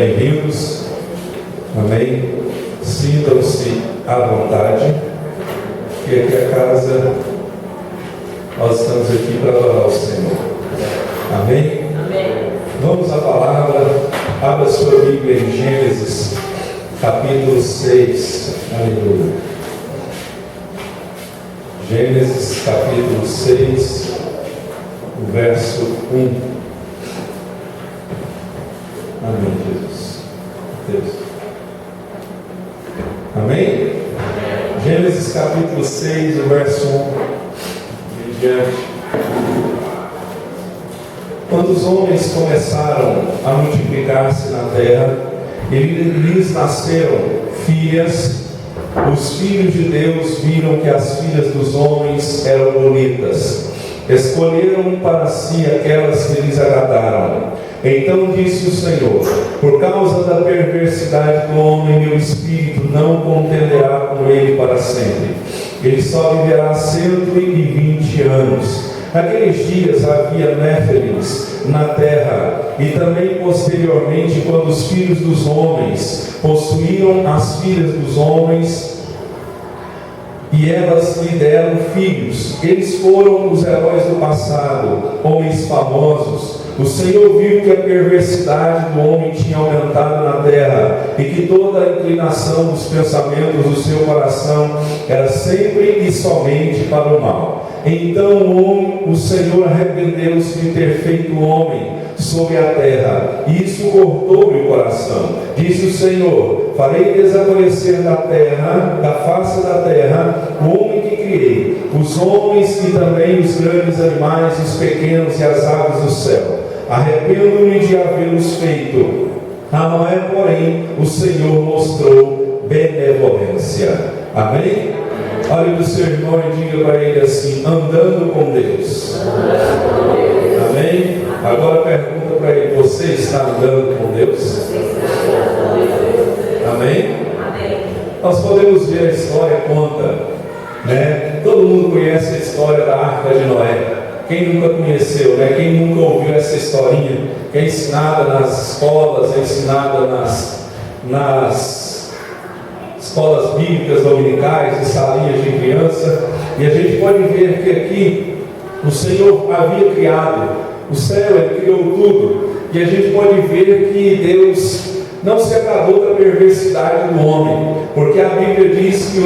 bem-vindos, amém? Sintam-se à vontade, que aqui é a casa, nós estamos aqui para adorar o Senhor, amém? Amém. Vamos à palavra, abra sua Bíblia em Gênesis, capítulo 6, aleluia. Gênesis, capítulo 6, o verso 1. Amém, Jesus. Deus. Amém? Gênesis capítulo 6, o verso 1 em diante. Quando os homens começaram a multiplicar-se na terra, e lhes nasceram filhas, os filhos de Deus viram que as filhas dos homens eram bonitas. Escolheram para si aquelas que lhes agradaram. Então disse o Senhor: por causa da perversidade do homem, meu espírito não contenderá com ele para sempre. Ele só viverá 120 anos. Naqueles dias havia néfilins na terra, e também posteriormente, quando os filhos dos homens possuíram as filhas dos homens, e elas lhe deram filhos. Eles foram os heróis do passado, homens famosos. O Senhor viu que a perversidade do homem tinha aumentado na terra, e que toda a inclinação dos pensamentos do seu coração era sempre e somente para o mal. Então o Senhor arrependeu-se de ter feito o homem sobre a terra, e isso cortou-lhe o coração. Disse o Senhor: farei desaparecer da terra, da face da terra, o homem que criei, os homens e também os grandes animais, os pequenos e as aves do céu. Arrependo-me de havê-los feito. A Noé, porém, o Senhor mostrou benevolência. Amém? Olhe para o seu irmão e diga para ele assim: andando com Deus. Amém? Agora pergunta para ele: você está andando com Deus? Amém? Nós podemos ver a história, conta, né? Todo mundo conhece a história da Arca de Noé. Quem nunca conheceu, né? Quem nunca ouviu essa historinha, que é ensinada nas escolas, é ensinada nas escolas bíblicas dominicais, em salinhas de criança, e a gente pode ver que aqui o Senhor havia criado o céu, Ele criou tudo, e a gente pode ver que Deus não se agradou da perversidade do homem, porque a Bíblia diz que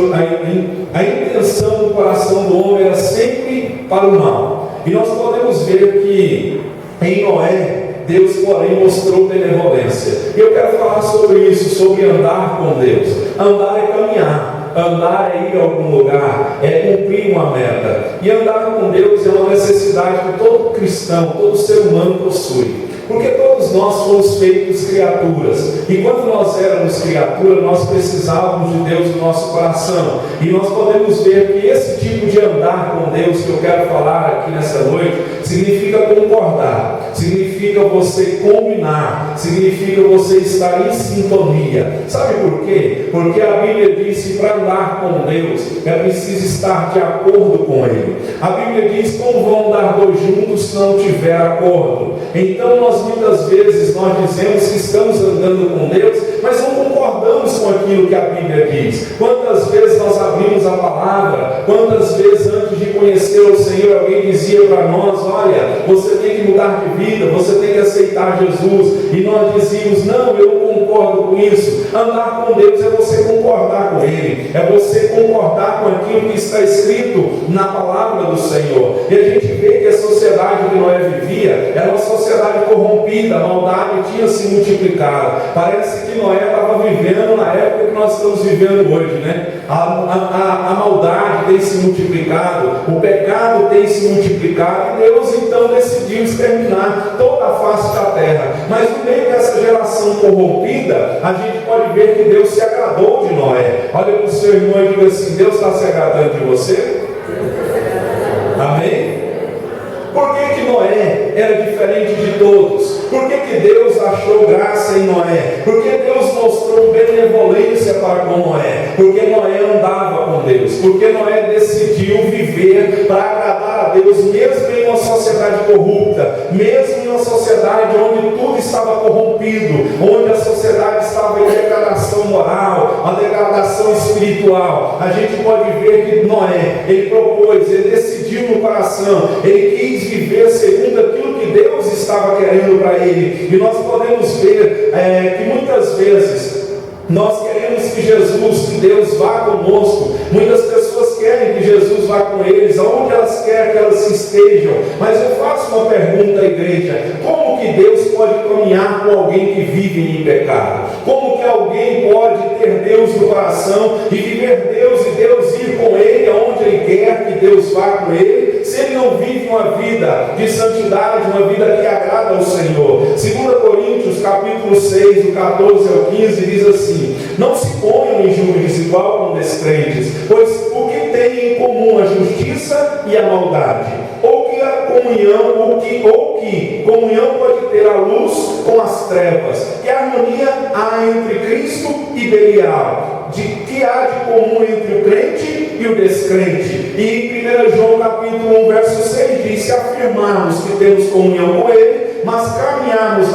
a intenção do coração do homem era sempre para o mal. E nós podemos ver que em Noé, Deus, porém, mostrou benevolência. E eu quero falar sobre isso, sobre andar com Deus. Andar é caminhar, andar é ir a algum lugar, é cumprir uma meta. E andar com Deus é uma necessidade que todo cristão, todo ser humano possui. Porque todos nós fomos feitos criaturas, e quando nós éramos criaturas, nós precisávamos de Deus no nosso coração, e nós podemos ver que esse tipo de andar com Deus que eu quero falar aqui nessa noite, significa concordar, significa você combinar, significa você estar em sintonia. Sabe por quê? Porque a Bíblia diz que para andar com Deus é preciso estar de acordo com Ele. A Bíblia diz: como vão andar dois juntos se não tiver acordo? Então muitas vezes nós dizemos que estamos andando com Deus, mas não concordamos com aquilo que a Bíblia diz. Quantas vezes nós abrimos a palavra, quantas vezes antes de conhecer o Senhor alguém dizia para nós: olha, você tem que mudar de vida, você tem que aceitar Jesus, e nós dizíamos: não, eu não concordo com isso. Andar com Deus é você concordar com Ele, é você concordar com aquilo que está escrito na palavra do Senhor. E a gente vê que a sociedade que Noé vivia era uma sociedade corrompida, a maldade tinha se multiplicado. Parece que Noé estava vivendo na época que nós estamos vivendo hoje, né? A maldade tem se multiplicado, o pecado tem se multiplicado, e Deus então decidiu exterminar toda a face da terra. Mas no meio dessa geração corrompida, a gente pode ver que Deus se agradou de Noé. Olha para o seu irmão e diga assim: Deus está se agradando de você? Amém? Por que Noé era diferente de todos? Por que Deus achou graça em Noé? Porque Deus mostrou benevolência para com Noé? Porque Noé andava com Deus? Porque Noé decidiu viver para agradar a Deus, mesmo em uma sociedade corrupta, mesmo em uma sociedade onde tudo estava corrompido, onde a sociedade estava em degradação moral, a degradação espiritual. A gente pode ver que Noé, ele propôs, ele decidiu no coração, ele quis viver segundo aquilo que Deus estava querendo para ele. E nós podemos ver que muitas vezes nós queremos que Jesus, que Deus vá conosco. Muitas pessoas querem que Jesus vá com eles, aonde elas querem que elas estejam. Mas eu faço uma pergunta à igreja: como que Deus pode caminhar com alguém que vive em pecado? Como que alguém pode ter Deus no coração e viver Deus e Deus ir com ele aonde ele quer que Deus vá com ele, se ele não vive uma vida de santidade, uma vida que agrada ao Senhor? 2 Coríntios capítulo 6, do 14 ao 15 diz assim: não se ponham em julgo desigual com descrentes, pois o que tem em comum a justiça e a maldade? Ou que a comunhão, ou que comunhão pode ter a luz com as trevas? Que harmonia há entre Cristo e Belial? De que há de comum entre o crente e o descrente? E 1 João capítulo 1, verso 6 diz: se afirmarmos que temos comunhão com ele, mas caminharmos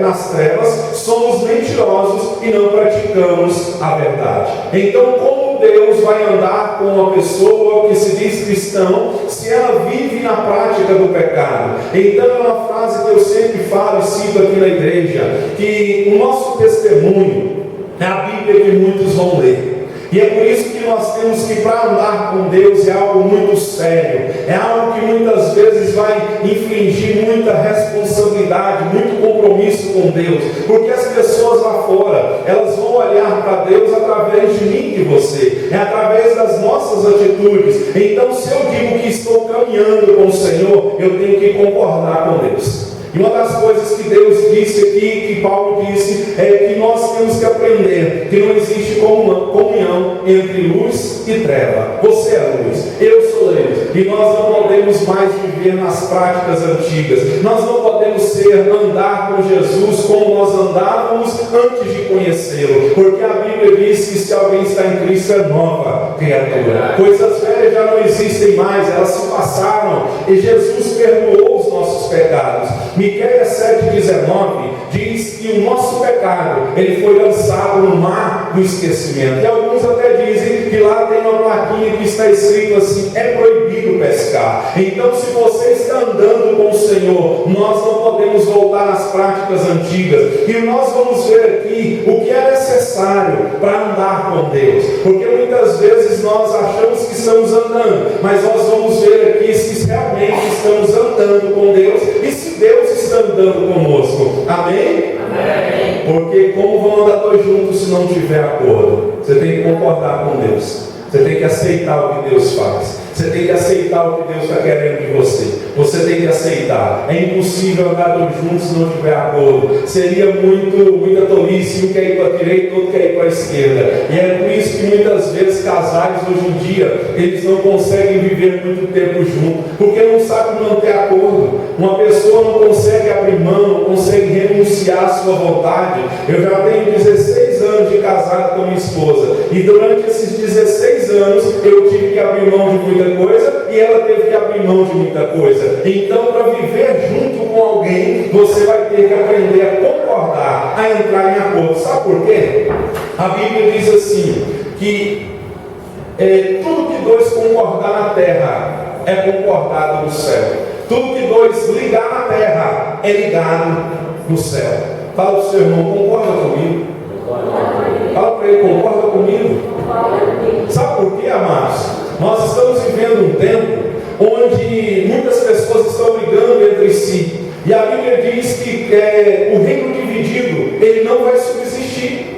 nas trevas, somos mentirosos e não praticamos a verdade. Então, como Deus vai andar com uma pessoa que se diz cristão, se ela vive na prática do pecado? Então, é uma frase que eu sempre falo e cito aqui na igreja, que o nosso testemunho é a Bíblia que muitos vão ler. E é por isso que nós temos que, para andar com Deus, é algo muito sério, é algo que muitas vezes vai infligir muita responsabilidade, muito compromisso com Deus, porque as pessoas lá fora, elas vão olhar para Deus através de mim e de você, é através das nossas atitudes. Então, se eu digo que estou caminhando com o Senhor, eu tenho que concordar com Deus. E uma das coisas que Deus disse aqui, que Paulo disse, é que nós temos que aprender que não existe comunhão entre luz e treva. Você é luz, eu sou luz, e nós não podemos mais viver nas práticas antigas. Nós não podemos andar com Jesus como nós andávamos antes de conhecê-lo, porque a Bíblia diz que se alguém está em Cristo é nova criatura. Coisas velhas já não existem mais, elas se passaram, e Jesus perdoou os nossos pecados. Miqueias 7,19 diz que o nosso pecado ele foi lançado no mar do esquecimento. E alguns até dizem que lá tem uma plaquinha que está escrito assim: é proibido pescar. Então, se você está andando com o Senhor, nós não podemos voltar às práticas antigas. E nós vamos ver aqui o que é necessário para andar com Deus, porque muitas vezes nós achamos que estamos andando, mas nós vamos ver aqui se realmente estamos andando com Deus e se Deus está andando conosco. Amém? Amém. Porque como vão andar dois juntos se não tiver acordo? Você tem que concordar com Deus. Você tem que aceitar o que Deus faz. Você tem que aceitar o que Deus está querendo de você. Você tem que aceitar. É impossível andar dois juntos se não tiver acordo. Seria muita tolice. Um quer ir para a direita, outro quer ir para a esquerda. E é por isso que muitas vezes casais hoje em dia, eles não conseguem viver muito tempo juntos, porque não sabem manter acordo. Uma pessoa não consegue abrir mão, não consegue renunciar à sua vontade. Eu já tenho 16 anos de casado com a minha esposa, e durante esses 16 anos eu tive que abrir mão de muita coisa e ela teve que abrir mão de muita coisa. Então, para viver junto com alguém, você vai ter que aprender a concordar, a entrar em acordo. Sabe por quê? A Bíblia diz assim, que tudo que dois concordar na terra é concordado no céu. Tudo que dois ligar na terra é ligado no céu. Fala para o seu irmão: concorda comigo? Fala para ele: concorda comigo? Sabe por quê, amados? Nós estamos vivendo um tempo onde muitas pessoas estão brigando entre si. E a Bíblia diz que o reino dividido, ele não vai subsistir.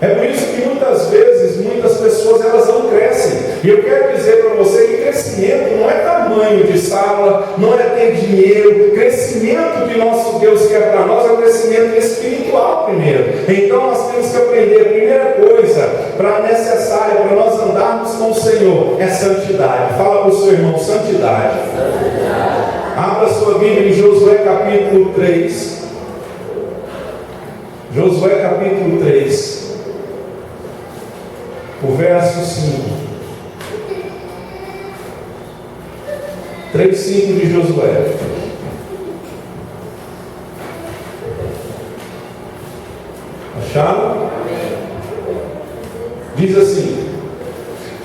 É por isso que muitas vezes, muitas pessoas, elas não crescem. E eu quero dizer para você que crescimento não é tamanho de sala, não é ter dinheiro. Crescimento que nosso Deus quer para nós é o crescimento espiritual primeiro. Então nós temos que aprender, a primeira coisa necessária para nós andarmos com o Senhor é santidade. Fala para o seu irmão: santidade. Abra sua Bíblia em Josué capítulo 3. Josué capítulo 3. O verso 5. 3:5 de Josué. Acharam? Diz assim: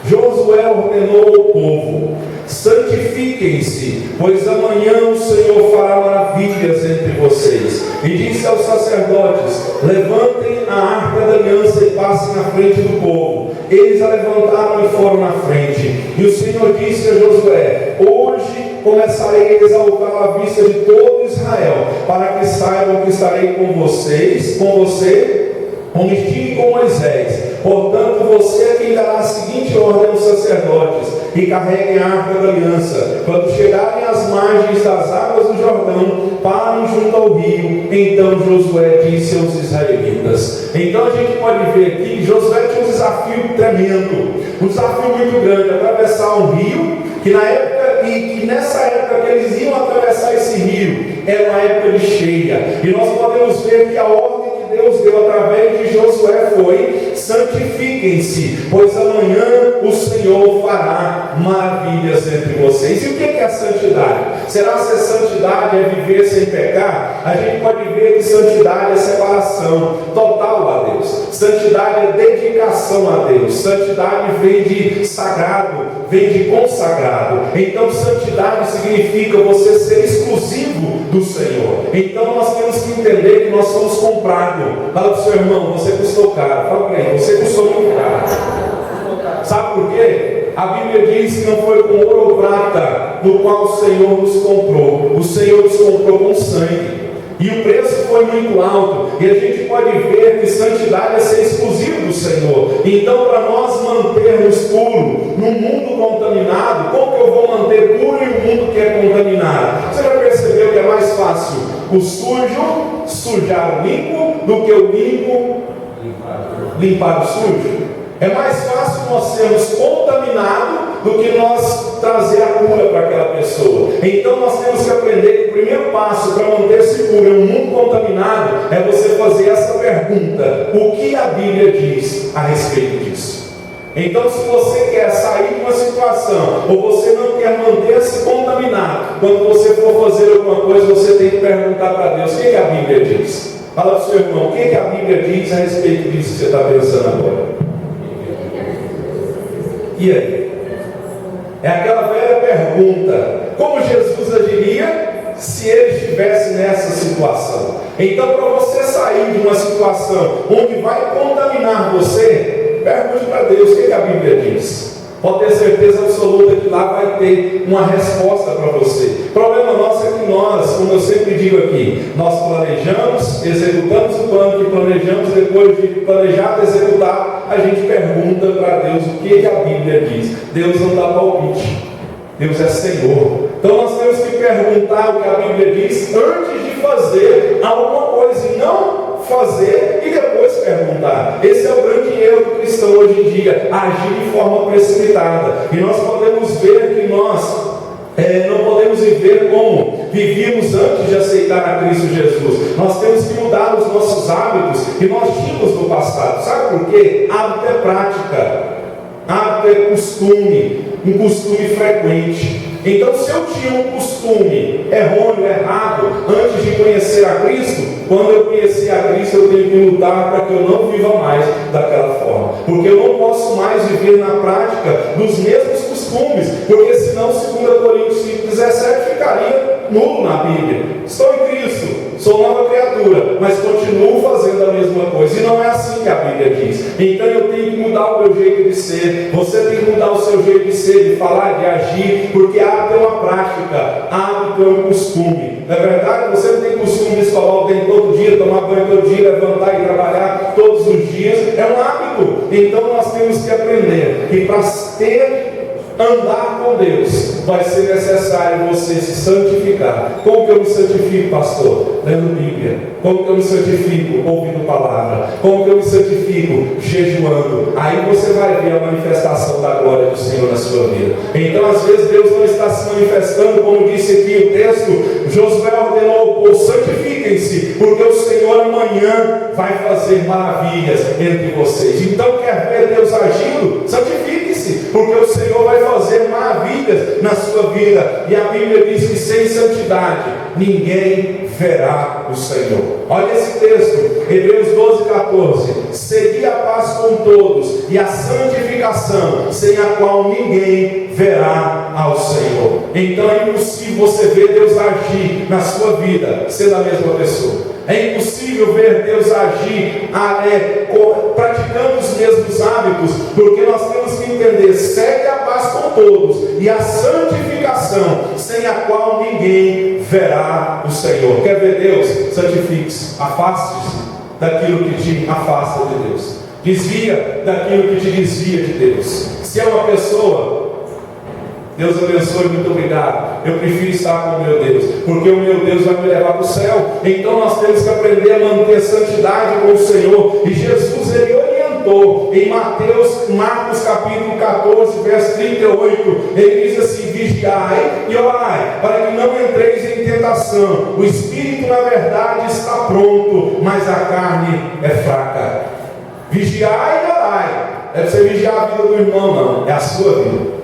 Josué ordenou ao povo: santifiquem-se, pois amanhã o Senhor fará maravilhas entre vocês. E disse aos sacerdotes: levantem a arca da aliança e passem à frente do povo. Eles a levantaram e foram na frente. E o Senhor disse a Josué: hoje começarei a exaltar à vista de todo Israel, para que saibam que estarei com vocês, com você, como estive com Moisés. Portanto, você é quem dará a seguinte ordem aos sacerdotes: que carreguem a arca da aliança. Quando chegarem às margens das águas do Jordão, parem junto ao rio. Então Josué disse aos israelitas. Então a gente pode ver aqui que Josué tinha um desafio tremendo, um desafio muito grande: atravessar um rio, que na época, e que nessa época que eles iam atravessar esse rio, era uma época de cheia. E nós podemos ver que a ordem que Deus deu através de Josué foi: santifiquem-se, pois amanhã o Senhor fará maravilhas entre vocês. E o que é a santidade? Será que a santidade é viver sem pecar? A gente pode ver que santidade é separação total a Deus. Santidade é dedicação a Deus. Santidade vem de sagrado, vem de consagrado. Então santidade significa você ser exclusivo do Senhor. Então nós temos que entender que nós somos comprados. Fala para o seu irmão: você custou caro. Fala para ele: você custou muito caro. Sabe por quê? A Bíblia diz que não foi com ouro ou prata no qual o Senhor nos comprou. O Senhor nos comprou com sangue. E o preço foi muito alto. E a gente pode ver que santidade é ser exclusivo do Senhor. Então, para nós mantermos puro num mundo contaminado, como que eu vou manter puro em um mundo que é contaminado? Você já percebeu que é mais fácil o sujo sujar o limpo do que o limpo limpar o sujo? É mais fácil nós sermos contaminados do que nós trazer a cura para aquela pessoa. Então nós temos que aprender que o primeiro passo para manter-se puro em um mundo contaminado é você fazer essa pergunta: o que a Bíblia diz a respeito disso? Então, se você quer sair de uma situação, ou você não quer manter-se contaminado, quando você for fazer alguma coisa, você tem que perguntar para Deus: o que a Bíblia diz? Fala para o seu irmão: o que a Bíblia diz a respeito disso que você está pensando agora? E aí? É aquela velha pergunta: como Jesus agiria se ele estivesse nessa situação? Então, para você sair de uma situação onde vai contaminar você, pergunte para Deus: o que a Bíblia diz? Pode ter certeza absoluta que lá vai ter uma resposta para você. O problema nosso é que nós, como eu sempre digo aqui, nós planejamos, executamos o plano que planejamos, depois de planejado e executar, a gente pergunta para Deus o que a Bíblia diz. Deus não dá palpite, Deus é Senhor. Então nós temos que perguntar o que a Bíblia diz antes de fazer alguma coisa, e não fazer e depois perguntar. Esse é o grande erro do cristão hoje em dia: agir de forma precipitada. E nós podemos ver que nós não podemos viver como vivíamos antes de aceitar a Cristo Jesus. Nós temos que mudar os nossos hábitos que nós tínhamos no passado. Sabe por quê? Hábito é prática, hábito é costume, um costume frequente. Então, se eu tinha um costume errôneo, errado, antes de conhecer a Cristo, quando eu conheci a Cristo, eu tenho que lutar para que eu não viva mais daquela forma. Porque eu não posso mais viver na prática dos mesmos costumes, porque senão, 2 Coríntios 5,17 ficaria nulo na Bíblia. Estou em Cristo, sou nova criatura, mas continuo fazendo a mesma coisa. E não é assim que a Bíblia diz. Então eu tenho que mudar o meu jeito de ser. Você tem que mudar o seu jeito de ser, de falar, de agir, porque hábito é uma prática, hábito é um costume. Na verdade, você não tem costume de escovar o dente todo dia, tomar banho todo dia, levantar e trabalhar todos os dias. É um hábito. Então nós temos que aprender que para andar com Deus vai ser necessário você se santificar. Como que eu me santifico, pastor? Lendo Bíblia. Como que eu me santifico? Ouvindo palavra. Como que eu me santifico? Jejuando. Aí você vai ver a manifestação da glória do Senhor na sua vida. Então, às vezes, Deus não está se manifestando, como disse aqui o texto. Josué ordenou ao povo: santifiquem-se, porque o Senhor amanhã vai fazer maravilhas entre vocês. Então, quer ver Deus agindo? Santifique-se, porque o Senhor vai fazer maravilhas na sua vida. E a Bíblia diz que sem santidade ninguém verá o Senhor. Olha esse texto, Hebreus 12:14. Segui a paz com todos e a santificação, sem a qual ninguém verá ao Senhor. Então é impossível você ver Deus agir na sua vida sendo a mesma pessoa. É impossível ver Deus agir praticando os mesmos hábitos, porque nós temos que entender: segue a paz com todos e a santificação, sem a qual ninguém verá o Senhor. Quer ver Deus? Santifique-se, afaste-se daquilo que te afasta de Deus, desvia daquilo que te desvia de Deus. Se é uma pessoa, Deus abençoe, muito obrigado, eu prefiro estar com o meu Deus, porque o meu Deus vai me levar para o céu. Então nós temos que aprender a manter a santidade com o Senhor. E Jesus, ele orientou em Marcos capítulo 14, verso 38, ele diz assim: vigiai e orai, para que não entreis em tentação. O espírito na verdade está pronto, mas a carne é fraca. Vigiai e orai. Não é você vigiar a vida do irmão, não, é a sua vida.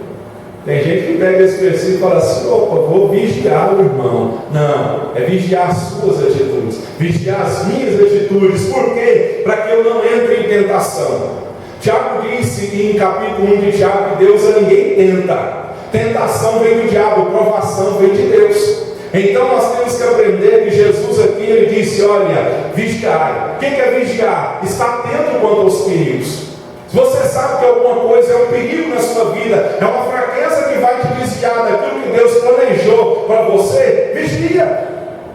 Tem gente que pega esse versículo e fala assim: opa, vou vigiar o irmão. Não, é vigiar as suas atitudes, vigiar as minhas atitudes. Por quê? Para que eu não entre em tentação. Tiago disse em capítulo 1 de Tiago que Deus a ninguém tenta. Tentação vem do diabo, provação vem de Deus. Então nós temos que aprender que Jesus aqui, ele disse: olha, vigiai. O que é vigiar? Estar atento quanto aos perigos. Se você sabe que alguma coisa é um perigo na sua vida, é uma fraqueza que vai te desviar daquilo que Deus planejou para você, vigia.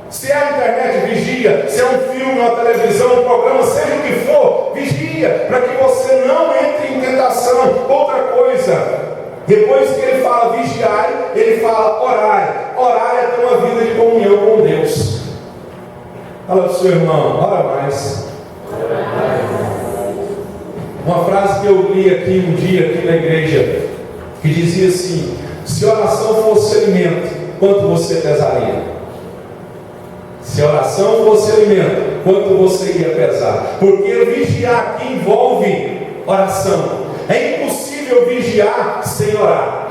Se é a internet, vigia. Se é um filme, uma televisão, um programa, seja o que for, vigia, para que você não entre em tentação. Outra coisa, depois que ele fala vigiai, ele fala orai. Orar é ter uma vida de comunhão com Deus. Fala para o seu irmão: ora mais. Uma frase que eu li aqui um dia aqui na igreja, que dizia assim: se oração fosse alimento, quanto você pesaria? Se oração fosse alimento, quanto você ia pesar? Porque vigiar aqui envolve oração. É impossível vigiar sem orar.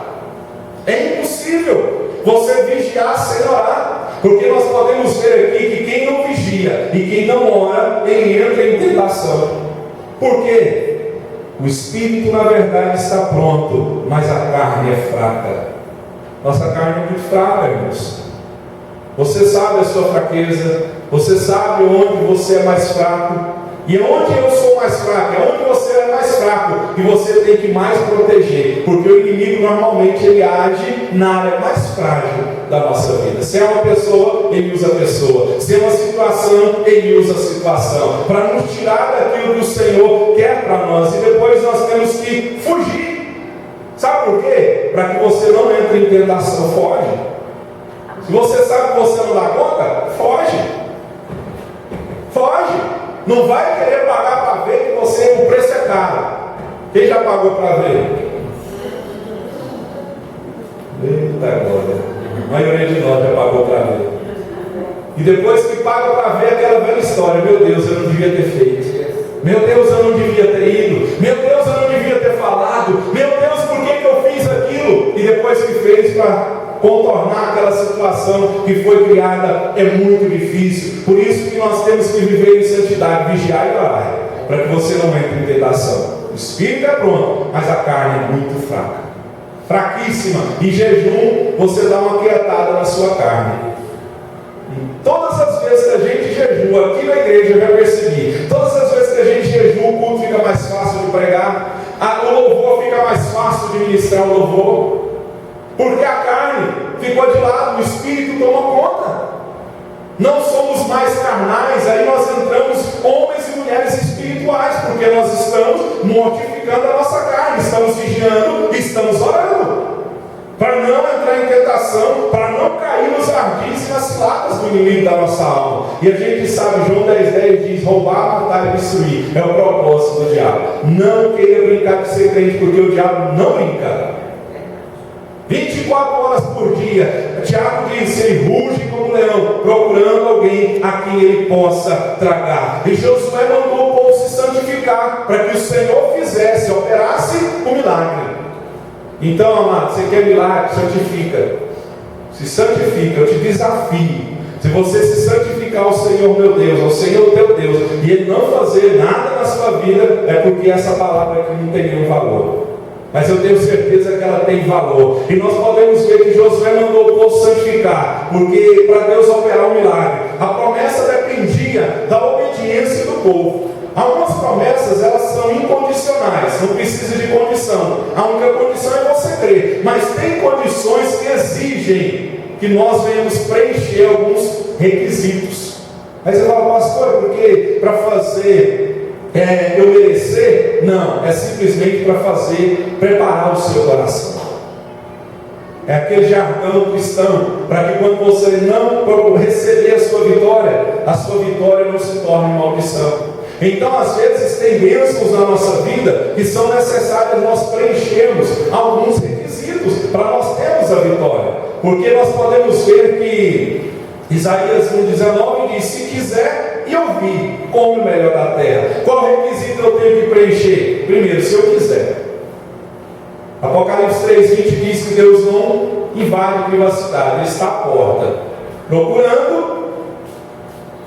É impossível você vigiar sem orar. Porque nós podemos ver aqui que quem não vigia e quem não ora, ele entra em tentação. Por quê? O espírito na verdade está pronto, mas a carne é fraca. Nossa carne é muito fraca, irmãos. Você sabe a sua fraqueza, você sabe onde você é mais fraco. E onde eu sou mais fraco, é onde você é mais fraco, e você tem que mais proteger, porque o inimigo normalmente ele age na área mais frágil da nossa vida. Se é uma pessoa, ele usa a pessoa. Se é uma situação, ele usa a situação, para nos tirar daquilo que o Senhor quer para nós. E depois nós temos que fugir. Sabe por quê? Para que você não entre em tentação. Foge. Se você sabe que você não dá conta, foge. Foge. Não vai querer pagar para ver que o preço é caro. Quem já pagou para ver? Eita glória. A maioria de nós já pagou para ver. E depois que paga para ver, aquela velha história: meu Deus, eu não devia ter feito. Meu Deus, eu não devia ter ido. Meu Deus, eu não devia ter falado. Meu Deus, por que eu fiz aquilo? E depois que fez, para contornar aquela situação que foi criada, é muito difícil. Por isso que nós temos que viver em santidade, vigiar e orar, para que você não entre em tentação. O espírito é pronto, mas a carne é muito fraca, fraquíssima. Em jejum você dá uma quietada na sua carne. E todas as vezes que a gente jejua aqui na igreja, eu já percebi, todas as vezes que a gente jejua, o culto fica mais fácil de pregar, o louvor fica mais fácil de ministrar o louvor. Porque a carne ficou de lado, o espírito tomou conta. Não somos mais carnais, aí nós entramos homens e mulheres espirituais, porque nós estamos mortificando a nossa carne, estamos vigiando e estamos orando, para não entrar em tentação, para não cair nos ardis e nas ciladas do inimigo da nossa alma. E a gente sabe, João 10,10 diz: roubar, matar e destruir é o propósito do diabo. Não queira brincar de ser crente, porque o diabo não brinca. 24 horas por dia, Tiago diz: ele ruge como um leão, procurando alguém a quem ele possa tragar. E Josué mandou o povo se santificar, para que o Senhor fizesse, operasse o milagre. Então, amado, você quer milagre? Santifica. Se santifica, eu te desafio. Se você se santificar ao Senhor meu Deus, ao Senhor teu Deus, e Ele não fazer nada na sua vida, é porque essa palavra aqui não tem nenhum valor. Mas eu tenho certeza que ela tem valor. E nós podemos ver que Josué mandou o povo santificar, porque para Deus operar um milagre, a promessa dependia da obediência do povo. Algumas promessas, elas são incondicionais, não precisa de condição. A única condição é você crer. Mas tem condições que exigem que nós venhamos preencher alguns requisitos. Aí você fala, pastor, porque para fazer eu merecer? Não, é simplesmente para preparar o seu coração. É aquele jargão cristão, para que quando você não receber a sua vitória não se torne maldição. Então, às vezes, tem bênçãos na nossa vida que são necessárias nós preenchermos alguns requisitos para nós termos a vitória. Porque nós podemos ver que Isaías 1,19 diz: se quiser e ouvir, come o melhor da terra. Qual requisito eu tenho que preencher? Primeiro, se eu quiser. Apocalipse 3,20 diz que Deus não invade privacidade, Ele está à porta, procurando,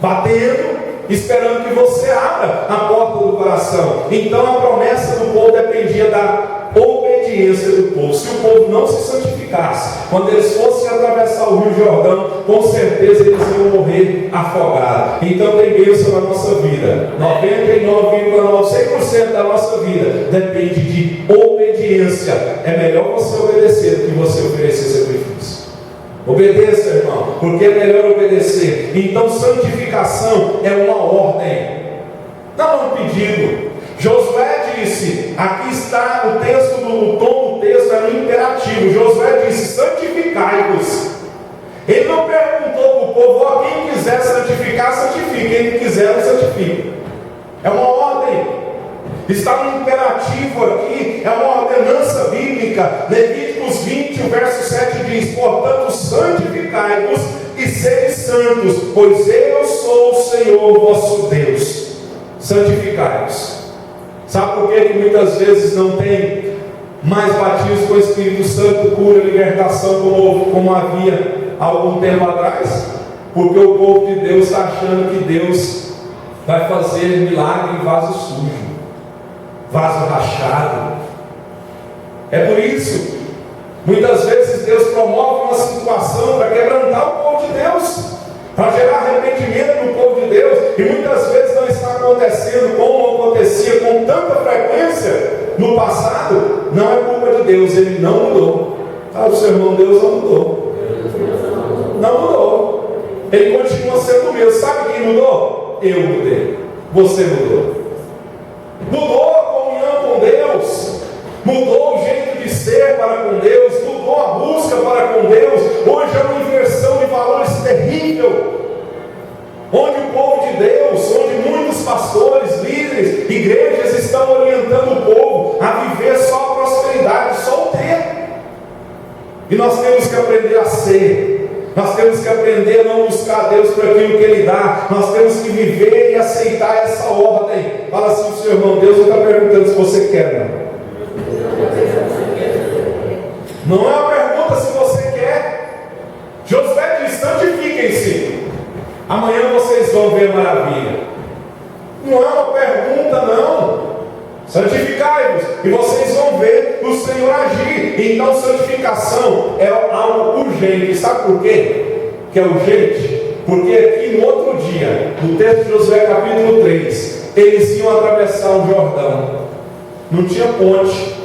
batendo, esperando que você abra a porta do coração. Então a promessa do povo dependia da obediência do povo. Se o povo não se santificasse, quando eles fossem atravessar o Rio Jordão, com certeza eles iam morrer afogados. Então tem bênção na nossa vida. 99,9% 100% da nossa vida depende de obediência. É melhor você obedecer do que você oferecer sacrifício. Obedeça, irmão, porque é melhor obedecer. Então santificação é uma ordem, não é um pedido. Josué disse, aqui está o texto, o tom do texto é no imperativo. Josué disse, santificai-vos. Ele não perguntou para o povo, ó, quem quiser santificar, santifique, quem não quiser, não santifique. É uma ordem. Está no imperativo aqui, é uma ordenança bíblica. Levíticos 20, o verso 7 diz, portanto santificai-vos e sede santos, pois eu sou o Senhor vosso Deus. Santificai-vos. Sabe por que muitas vezes não tem mais batismo com o Espírito Santo, cura, libertação, como havia há algum tempo atrás? Porque o povo de Deus está achando que Deus vai fazer milagre em vaso sujo, vaso rachado. É por isso, muitas vezes Deus promove uma situação para quebrantar o povo de Deus, para gerar arrependimento no povo de Deus, e muitas vezes não está acontecendo como acontecia com tanta frequência no passado. Não é culpa de Deus, Ele não mudou. O seu irmão, Deus não mudou. Não mudou. Ele continua sendo o mesmo. Sabe quem mudou? Eu mudei. Você mudou. Mudou a comunhão com Deus, mudou o jeito de ser para com Deus, mudou a busca para com Deus. Hoje é uma inversão de valores terrível, onde o povo de Deus, onde muitos pastores, líderes, igrejas estão orientando o povo a viver só a prosperidade, só o ter. E nós temos que aprender a ser. Nós temos que aprender a não buscar a Deus por aquilo que Ele dá. Nós temos que viver e aceitar essa ordem. Fala assim, seu irmão, Deus não está perguntando se você quer, não. Não é uma pergunta se você quer. Josué diz, santifiquem-se. Amanhã vocês vão ver maravilha. Não é uma pergunta, não. Santificai-vos, e vocês vão ver o Senhor agir. Então santificação é algo urgente. Sabe por quê que é urgente? Porque aqui no outro dia, no texto de Josué capítulo 3, eles iam atravessar o Jordão. Não tinha ponte,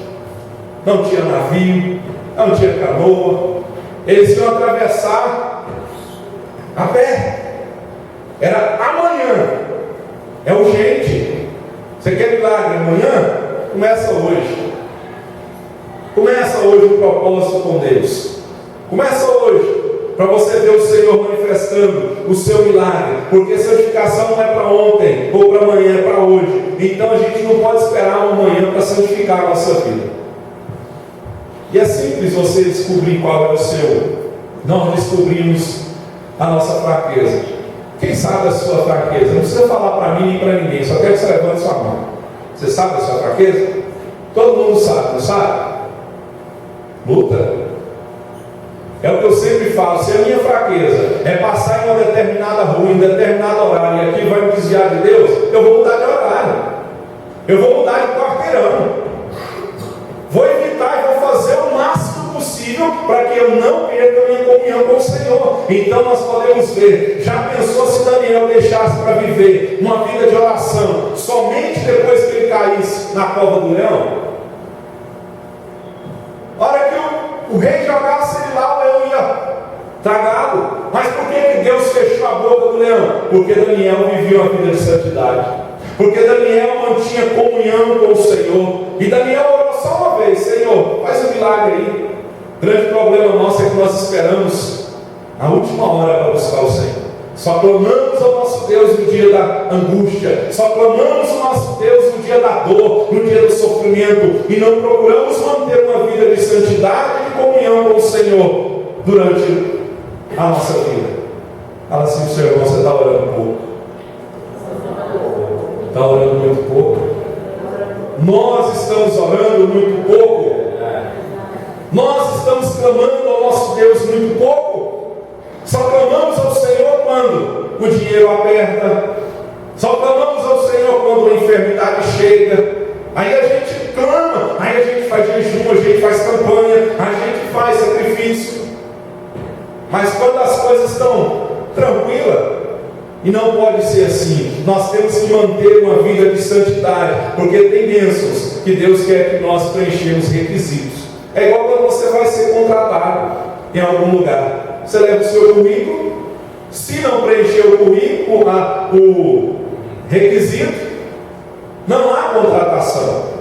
não tinha navio, não tinha canoa. Eles iam atravessar a pé. Era amanhã. É urgente. Você quer milagre amanhã? Começa hoje. Começa hoje o propósito com Deus. Começa hoje, para você ver o Senhor manifestando o seu milagre. Porque santificação não é para ontem ou para amanhã, é para hoje. Então a gente não pode esperar amanhã para santificar a nossa vida. E é simples você descobrir qual é o seu. Nós descobrimos a nossa fraqueza. Quem sabe a sua fraqueza? Não precisa falar para mim nem para ninguém, só quero que você levante sua mão. Você sabe a sua fraqueza? Todo mundo sabe, não sabe? Luta. É o que eu sempre falo, se a minha fraqueza é passar em uma determinada rua, em determinado horário, e aquilo vai me desviar de Deus, eu vou mudar de horário. Eu vou mudar de quarteirão. Vou evitar e vou fazer o máximo possível para que eu não perca a minha comunhão com o Senhor. Então nós podemos ver, já pensou se Daniel deixasse para viver uma vida de oração somente depois que ele caísse na cova do leão? A hora que o rei jogasse ele lá, o leão ia tragá-lo. Mas por que Deus fechou a boca do leão? Porque Daniel vivia uma vida de santidade. Porque Daniel mantinha comunhão com o Senhor. E Daniel orou só uma vez: Senhor, faz um milagre aí. O grande problema nosso é que nós esperamos a última hora para buscar o Senhor. Só clamamos ao nosso Deus no dia da angústia. Só clamamos ao nosso Deus no dia da dor, no dia do sofrimento. E não procuramos manter uma vida de santidade e de comunhão com o Senhor durante a nossa vida. Fala assim: Senhor, você está orando pouco. Está orando muito pouco. Nós estamos orando muito pouco. Nós estamos clamando ao nosso Deus muito pouco. Só clamamos ao Senhor quando o dinheiro aperta. Só clamamos ao Senhor quando a enfermidade chega. Aí a gente clama, aí a gente faz jejum, a gente faz campanha, a gente faz sacrifício. Mas quando as coisas estão tranquilas, e não pode ser assim, nós temos que manter uma vida de santidade, porque tem bênçãos que Deus quer que nós preenchemos requisitos. É igual quando você vai ser contratado em algum lugar. Você leva o seu currículo, se não preencher o currículo, o requisito, não há contratação.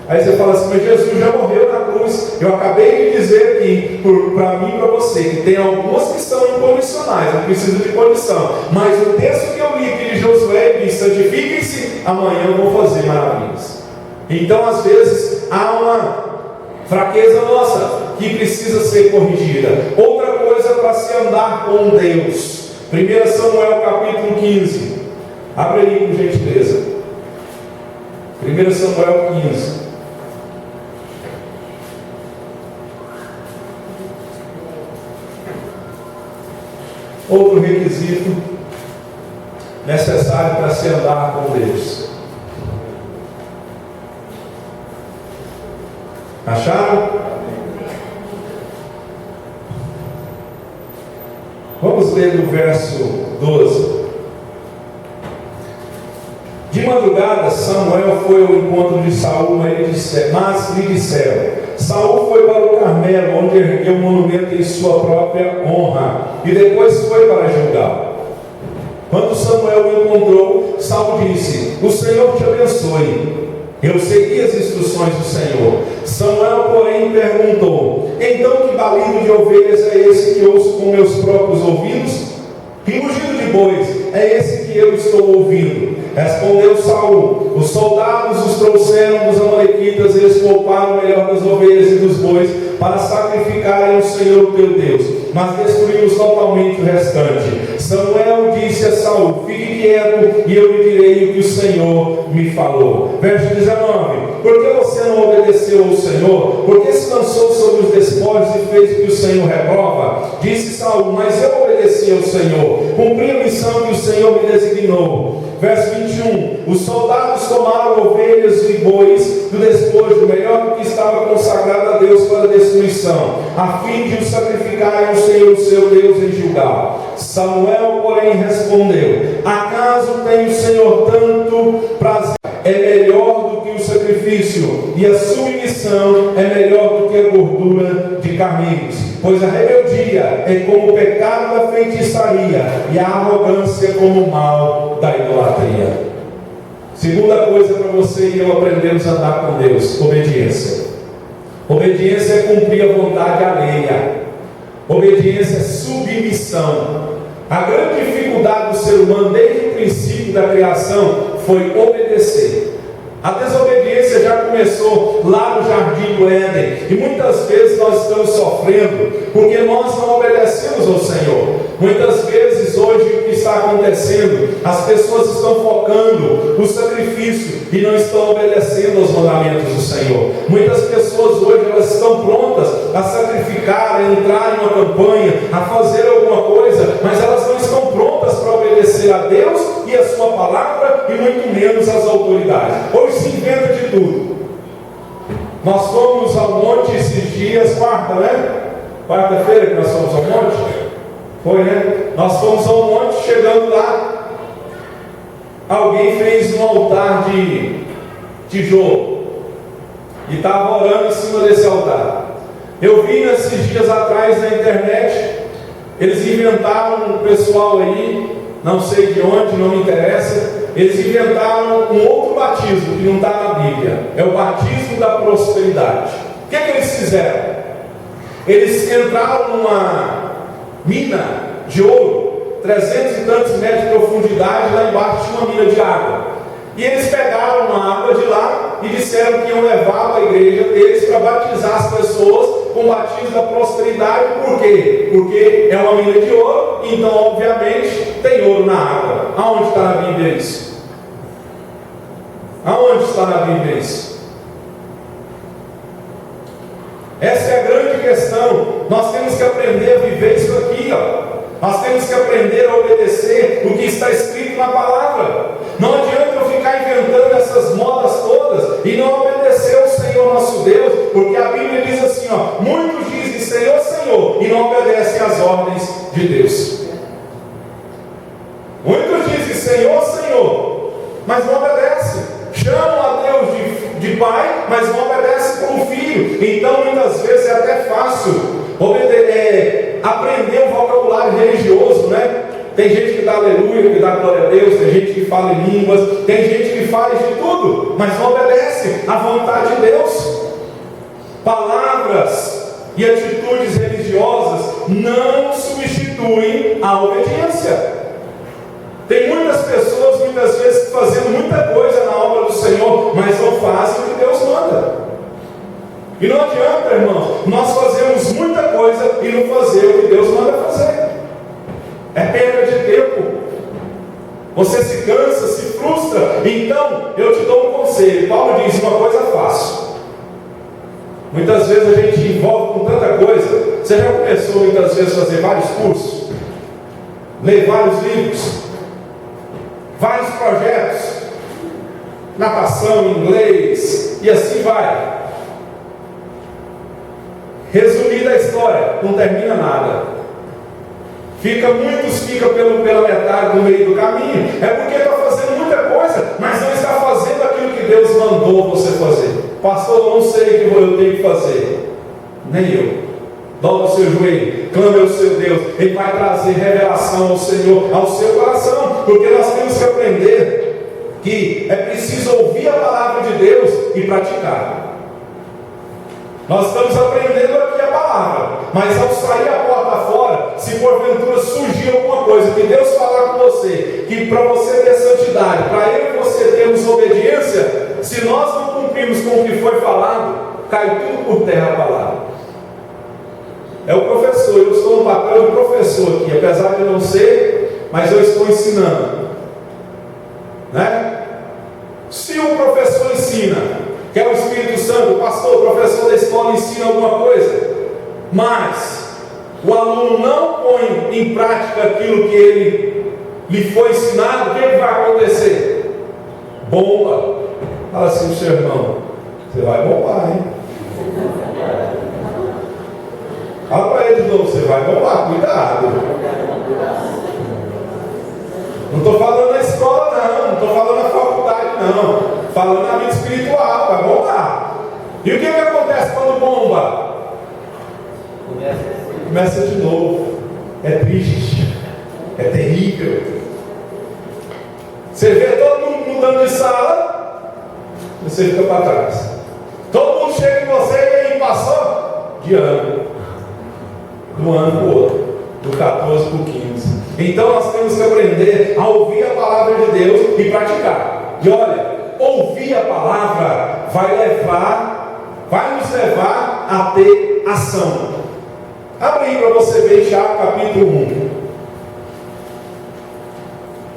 Aí você fala assim: mas Jesus já morreu na cruz. Eu acabei de dizer aqui, para mim e para você, que tem algumas que são incondicionais, não precisa de condição. Mas o texto que eu li aqui de Josué diz: santifiquem-se, amanhã eu vou fazer maravilhas. Então às vezes há uma fraqueza nossa que precisa ser corrigida. Outra coisa para se andar com Deus. 1 Samuel capítulo 15. Abre aí por gentileza. 1 Samuel 15. Outro requisito necessário para se andar com Deus. Acharam? Vamos ler no verso 12. De madrugada, Samuel foi ao encontro de Saul, mas lhe disseram: Saul foi para o Carmelo, onde ergueu um monumento em sua própria honra, e depois foi para Gilgal. Quando Samuel o encontrou, Saul disse: o Senhor te abençoe. Eu segui as instruções do Senhor. Samuel, porém, perguntou: então que balido de ovelhas é esse que ouço com meus próprios ouvidos? Que rugido de bois é esse que eu estou ouvindo? Respondeu Saul: os soldados os trouxeram dos amalequitas, e eles pouparam o melhor das ovelhas e dos bois para sacrificarem ao Senhor teu Deus, mas destruímos totalmente o restante. Samuel disse a Saul: fique quieto, e eu lhe direi o que o Senhor me falou. Verso 19: por que você não obedeceu ao Senhor? Por que se lançou sobre os despojos e fez o que o Senhor reprova? Disse Saul: mas eu obedeci ao Senhor, cumpri a missão que o Senhor me designou. Verso 21: os soldados tomaram ovelhas e bois do despojo, melhor do que estava consagrado a Deus para a destruição, a fim de o sacrificarem ao Senhor seu Deus em Gilgal. Samuel, porém, respondeu: acaso tem o Senhor tanto prazer? É melhor do que o sacrifício, e a submissão é melhor do que a gordura de camelos. Pois a rebeldia é como o pecado da feitiçaria, e a arrogância como o mal da idolatria. Segunda coisa para você e eu aprendermos a andar com Deus: obediência. Obediência é cumprir a vontade alheia. Obediência é submissão. A grande dificuldade do ser humano desde o princípio da criação foi obedecer. A desobediência já começou lá no Jardim do Éden, e muitas vezes nós estamos sofrendo porque nós não obedecemos ao Senhor. Muitas vezes hoje o que está está acontecendo? As pessoas estão focando no sacrifício e não estão obedecendo aos mandamentos do Senhor. Muitas pessoas hoje elas estão prontas a sacrificar, a entrar em uma campanha, a fazer alguma coisa, mas elas não estão prontas para obedecer a Deus e a sua palavra, e muito menos às autoridades. Hoje se inventa de tudo. Nós fomos ao monte esses dias, quarta-feira que nós fomos ao monte. Foi, né? Nós fomos ao monte, chegando lá, alguém fez um altar de tijolo e estava orando em cima desse altar. Eu vi nesses dias atrás na internet, eles inventaram um pessoal aí, não sei de onde, não me interessa, eles inventaram um outro batismo que não está na Bíblia, é o batismo da prosperidade. O que eles fizeram? Eles entraram numa mina de ouro, 300 e tantos metros de profundidade, lá embaixo tinha uma mina de água. E eles pegaram uma água de lá e disseram que iam levar para a igreja deles para batizar as pessoas com o batismo da prosperidade. Por quê? Porque é uma mina de ouro, então obviamente tem ouro na água. Aonde está na Bíblia isso? Aonde está na Bíblia isso? Essa é a grande questão. Nós temos que aprender a viver isso aqui, Nós temos que aprender a obedecer o que está escrito na palavra. Não adianta eu ficar inventando essas modas todas e não obedecer ao Senhor nosso Deus, porque a Bíblia diz assim, muitos dizem Senhor, Senhor, e não obedecem às ordens de Deus. Muitos dizem Senhor, Senhor, mas não obedecem. Chamam a Deus de Pai, mas não obedecem como Filho. Então muitas vezes é até fácil aprender um vocabulário religioso, né? Tem gente que dá aleluia, que dá glória a Deus, tem gente que fala em línguas, tem gente que faz de tudo, mas não obedece à vontade de Deus. Palavras e atitudes religiosas não substituem a obediência. Tem muitas pessoas, muitas vezes, fazendo muita coisa na obra do Senhor, mas não fazem o que Deus manda. E não adianta, irmãos, nós fazemos muita coisa e não fazer o que Deus manda fazer. É perda de tempo. Você se cansa, se frustra. Então, eu te dou um conselho. Paulo diz uma coisa fácil. Muitas vezes a gente envolve com tanta coisa. Você já começou muitas vezes a fazer vários cursos? Ler vários livros? Vários projetos? Natação, inglês, e assim vai. Resumida a história, não termina nada. Muitos ficam pela metade, no meio do caminho. É porque está fazendo muita coisa, mas não está fazendo aquilo que Deus mandou você fazer. Pastor, eu não sei o que eu tenho que fazer. Nem eu. Dobra o seu joelho, clame ao seu Deus. Ele vai trazer revelação ao Senhor, ao seu coração. Porque nós temos que aprender que é preciso ouvir a palavra de Deus e praticar. Nós estamos aprendendo aqui a palavra, mas ao sair a porta fora, se porventura surgir alguma coisa que Deus falar com você, que para você ter santidade, para eu e você termos obediência, se nós não cumprirmos com o que foi falado, cai tudo por terra a palavra. É o professor, eu estou no papel de professor aqui, apesar de não ser, mas eu estou ensinando, né? Se o professor ensina, que é o Espírito Santo, o pastor, o professor da escola ensina alguma coisa, mas o aluno não põe em prática aquilo que ele lhe foi ensinado, o que vai acontecer? Bomba. Fala assim pro seu irmão, você vai bombar, hein? Fala para ele de novo, você vai bombar, cuidado. Não estou falando na escola não estou falando na faculdade não. Falando na vida espiritual, vai bombar. E o que acontece quando bomba? Começa de novo. É triste. É terrível. Você vê todo mundo mudando de sala, você fica para trás. Todo mundo chega em você e aí passou de ano. De um ano para o outro. Do 14 para o 15. Então nós temos que aprender a ouvir a palavra de Deus e praticar. E olha, ouvir a palavra vai nos levar a ter ação. Abre aí para você ver Tiago capítulo 1.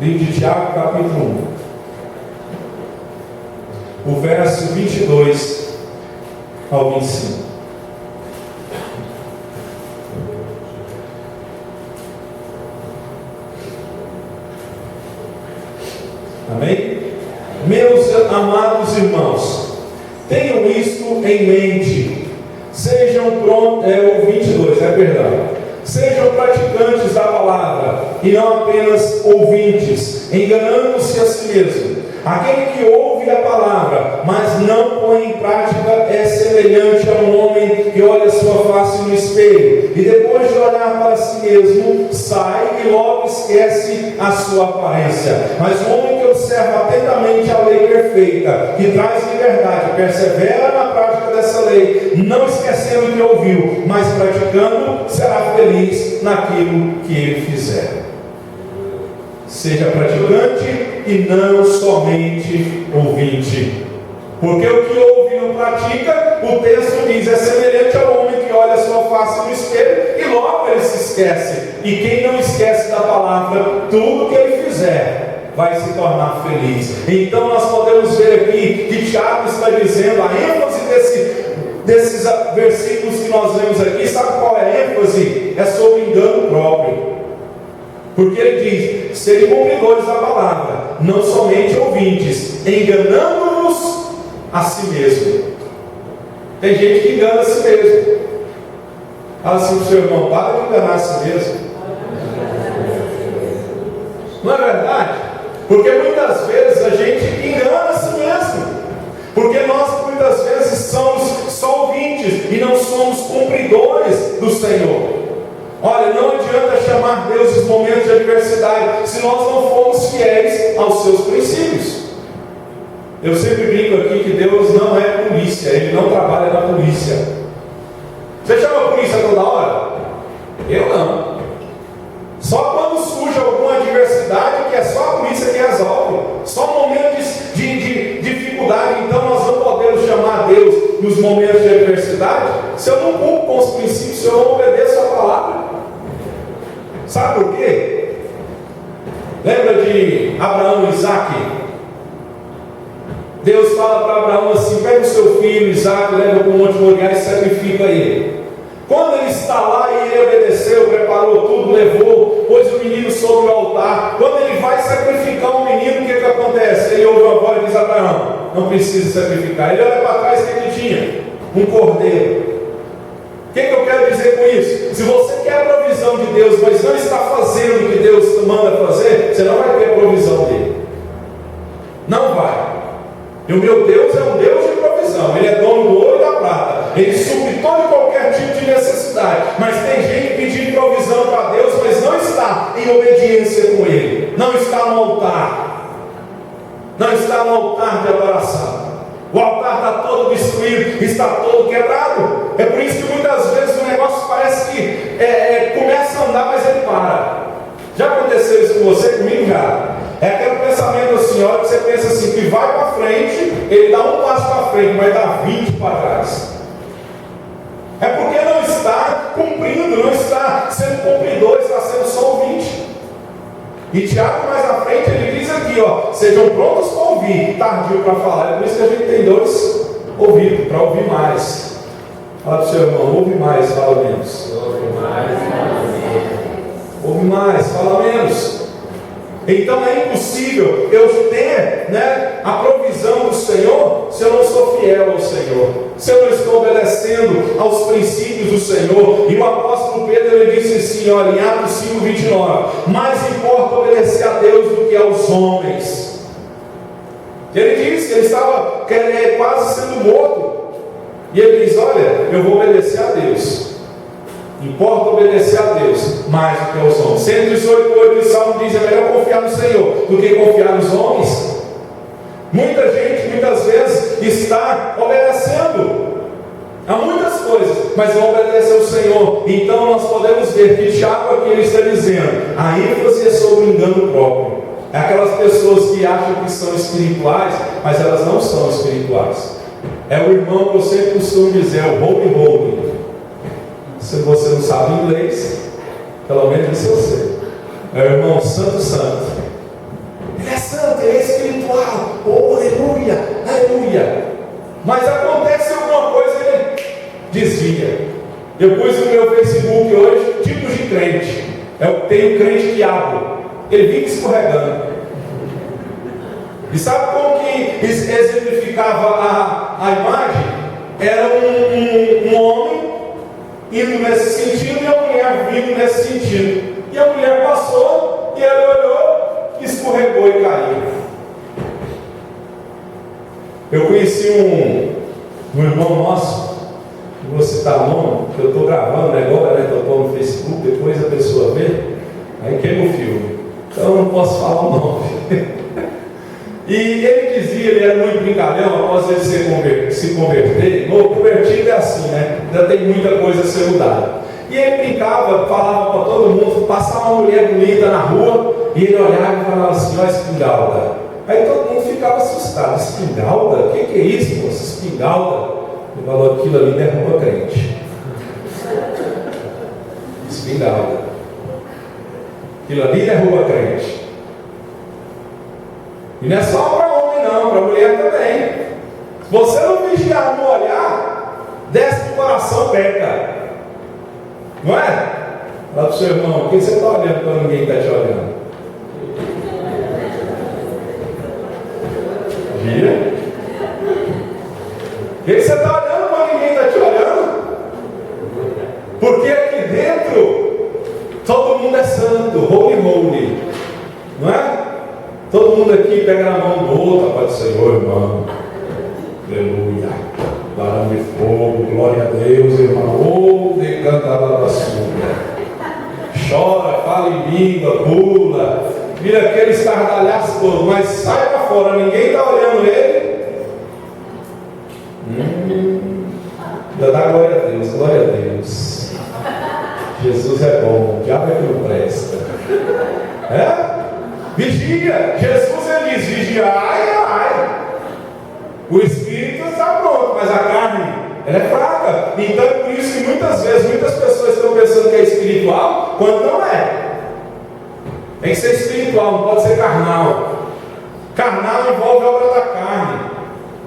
Livro de Tiago, capítulo 1, o verso 22 ao 25. Amém? Meus amados irmãos, tenham isto em mente. Sejam prontos, o 22, perdão. Sejam praticantes da palavra e não apenas ouvintes, enganando-se a si mesmo. Aquele que ouve a palavra, mas não põe em prática, é semelhante a um homem que olha sua face no espelho e depois de olhar para si mesmo, sai e logo esquece a sua aparência. Mas o homem que observa atentamente a lei perfeita, que traz liberdade, persevera na prática dessa lei, não esquecendo o que ouviu, mas praticando, será feliz naquilo que ele fizer. Seja praticante e não somente ouvinte. Porque o que ouve e não pratica, o texto diz, é semelhante ao homem que olha a sua face no espelho e logo ele se esquece. E quem não esquece da palavra, tudo que ele fizer vai se tornar feliz. Então nós podemos ver aqui que Tiago está dizendo, a ênfase desses versículos que nós lemos aqui, sabe qual é a ênfase? É sobre engano próprio. Porque ele diz, sejam cumpridores da palavra, não somente ouvintes, enganando-nos a si mesmo. Tem gente que engana a si mesmo. Fala assim para o seu irmão, para de enganar a si mesmo. Não é verdade? Porque muitas vezes a gente engana a si mesmo. Porque nós muitas vezes somos só ouvintes e não somos cumpridores do Senhor. Olha, não adianta chamar Deus nos momentos de adversidade se nós não formos fiéis aos seus princípios. Eu sempre brinco aqui que Deus não é polícia, Ele não trabalha na polícia. Você chama a polícia toda hora? Eu não. Só quando surge alguma adversidade que é só a polícia que resolve. Só momentos de dificuldade. Então nós não podemos chamar Deus nos momentos de adversidade se eu não cumpro com os princípios, se eu não obedeço a palavra. Sabe por quê? Lembra de Abraão e Isaac? Deus fala para Abraão assim, pega o seu filho Isaac, leva para o Monte Moriá e sacrifica ele. Quando ele está lá e ele obedeceu, preparou tudo, levou, pôs o menino sobre o altar. Quando ele vai sacrificar o menino, o que acontece? Ele ouve uma voz e diz, Abraão, não precisa sacrificar. Ele olha para trás, o que ele tinha? Um cordeiro. O que eu quero dizer com isso? Se você quer a provisão de Deus, mas não está fazendo o que Deus manda fazer, você não vai ter a provisão dele. Não vai. E o meu Deus é um Deus de provisão. Ele é dono do ouro e da prata. Ele supre todo e qualquer tipo de necessidade. Mas tem gente pedindo provisão para Deus, mas não está em obediência com Ele. Não está no altar. Não está no altar de adoração. O altar está todo destruído, está todo quebrado. É por isso que muitas vezes o negócio parece que começa a andar, mas ele para. Já aconteceu isso com você? Comigo já. É aquele pensamento da senhora que você pensa assim, que vai para frente, ele dá um passo para frente, mas dá 20 para trás. É porque não está cumprindo, não está sendo cumpridor, está sendo só ouvinte. E Tiago mais à frente ele diz aqui, sejam prontos para ouvir, tardio para falar. É por isso que a gente tem dois ouvidos, para ouvir mais. Fala para o seu irmão, ouve mais, fala menos. Ouve mais, fala menos. Ouve mais, fala menos. Então é impossível eu ter a provisão do Senhor se eu não sou fiel ao Senhor, se eu não estou obedecendo aos princípios do Senhor. E o apóstolo Pedro ele disse assim, olha, em Atos 5:29, mais importa obedecer a Deus do que aos homens. Ele disse que ele estava quase sendo morto, e ele diz, olha, eu vou obedecer a Deus. Importa obedecer a Deus mais do que aos homens. 118:8 de Salmo diz, é melhor confiar no Senhor do que confiar nos homens. Muita gente, muitas vezes, está obedecendo a muitas coisas, mas não obedece ao Senhor. Então nós podemos ver que Tiago aqui ele está dizendo, a ênfase é sobre o engano próprio. É aquelas pessoas que acham que são espirituais, mas elas não são espirituais. É o irmão que eu sempre costumo dizer, é o holy. Se você não sabe inglês, pelo menos isso eu sei. É o irmão santo. aleluia, aleluia. Mas acontece alguma coisa e ele desvia. Eu pus no meu Facebook hoje tipos de crente. Tem o crente diabo, ele fica escorregando. E sabe como que exemplificava a imagem? Era um homem indo nesse sentido e a mulher vindo nesse sentido. E a mulher passou e ele olhou, escorregou e caiu. Eu conheci um irmão nosso, não vou citar o nome, que eu estou gravando agora, né, que eu estou no Facebook, depois a pessoa vê, aí queima o filme. Então eu não posso falar o nome. E ele dizia, ele era muito brincalhão, após ele se converter, no convertido é assim, né? Ainda tem muita coisa a ser mudada. E ele brincava, falava para todo mundo, passava uma mulher bonita na rua, e ele olhava e falava assim, ó, espingalda. Aí todo mundo ficava assustado, espingalda? O que é isso, moça? Espingalda? Ele falou, aquilo ali derruba crente. Espingalda. Aquilo ali derruba crente. E não é só para homem não, para mulher também. Se você não vigiar no olhar, desce do coração, peca. Não é? Fala para o seu irmão, por que você está olhando quando ninguém está te olhando? Gira. Por que você está olhando quando ninguém está te olhando? Porque aqui dentro, todo mundo é santo, holy, não é? Todo mundo aqui pega na mão do outro, Pai do Senhor, irmão. Aleluia. Varão de fogo, glória a Deus, irmão. Oh, decanta da sua. Chora, fala em língua, pula, vira aquele estardalhaço todo, mas sai para fora, ninguém está olhando ele. Já dá glória a Deus, glória a Deus. Jesus é bom, o diabo é que não presta. É? Vigia, Jesus ele diz, vigiai. O espírito está pronto, mas a carne, ela é fraca. Então é por isso que muitas vezes, muitas pessoas estão pensando que é espiritual, quando não é. Tem que ser espiritual, não pode ser carnal. Carnal envolve a obra da carne,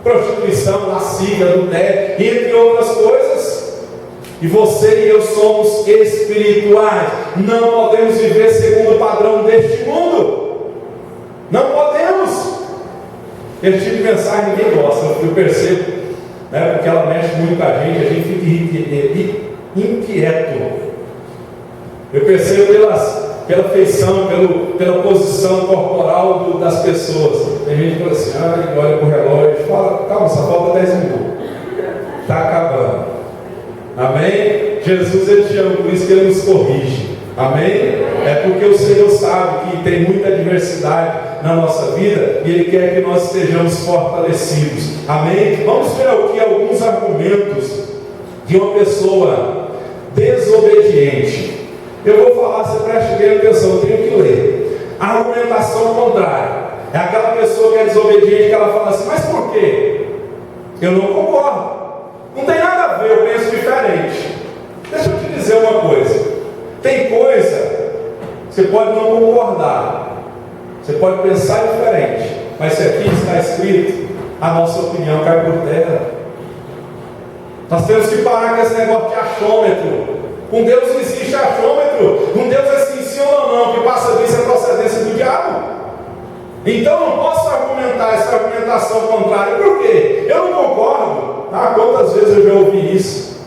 prostituição, lascívia, adultério, entre outras coisas. E você e eu somos espirituais. Não podemos viver segundo o padrão deste mundo. Não podemos. Esse tipo de mensagem ninguém gosta, eu percebo, né? Porque ela mexe muito com a gente fica inquieto. Eu percebo pela feição, pela posição corporal das pessoas. Tem gente que fala assim, olha para o relógio e fala, calma, só falta 10 minutos. Está acabando. Amém? Jesus ele te ama, por isso que ele nos corrige. Amém? É porque o Senhor sabe que tem muita adversidade na nossa vida e Ele quer que nós estejamos fortalecidos. Amém? Vamos ver aqui alguns argumentos de uma pessoa desobediente. Eu vou falar, você preste bem atenção, eu tenho que ler. A argumentação contrária é aquela pessoa que é desobediente, que ela fala assim, mas por quê? Eu não concordo. Não tem nada a ver, eu penso diferente. Deixa eu te dizer uma coisa. Tem coisa, você pode não concordar, você pode pensar diferente, mas se aqui está escrito, a nossa opinião cai por terra. Nós temos que parar com esse negócio de achômetro. Com Deus não existe achômetro. Com Deus é sim, sim ou não, que passa disso é procedência do diabo. Então não posso argumentar essa argumentação contrária. Por quê? Eu não concordo. Quantas vezes eu já ouvi isso?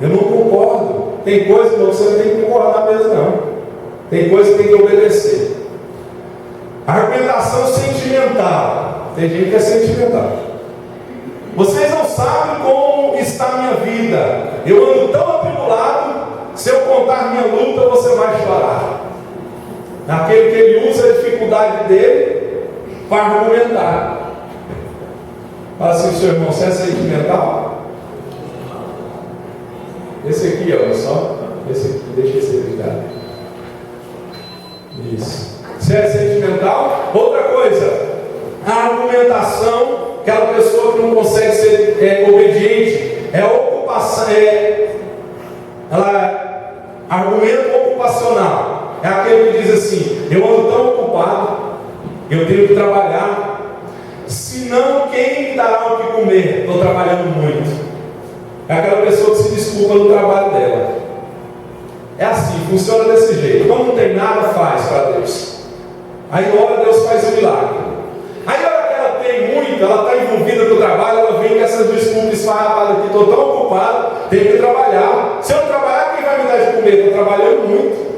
Eu não concordo. Tem coisa que você não tem que concordar mesmo, não. Tem coisa que tem que obedecer. Argumentação sentimental. Tem gente que é sentimental. Vocês não sabem como está a minha vida. Eu ando tão atribulado. Se eu contar minha luta, você vai chorar. Aquele que ele usa a dificuldade dele para argumentar. Fala assim, seu irmão, você é sentimental? Esse aqui, olha só. Esse aqui, deixa esse ligado. Isso. Você é sentimental? Outra coisa, a argumentação, aquela pessoa que não consegue ser obediente, é ocupação, ela argumento ocupacional. É aquele que diz assim, eu ando tão ocupado, eu tenho que trabalhar, senão quem me dará o que comer? Estou trabalhando muito. É aquela pessoa que se desculpa no trabalho dela. É assim, funciona desse jeito. Como não tem nada, faz para Deus. Aí ora, Deus faz o milagre. Aí a hora que ela tem muito, ela está envolvida no trabalho, ela vem com essas desculpas e fala, rapaz, aqui estou tão ocupado, tenho que trabalhar. Se eu não trabalhar, quem vai me dar de comer? Estou trabalhando muito.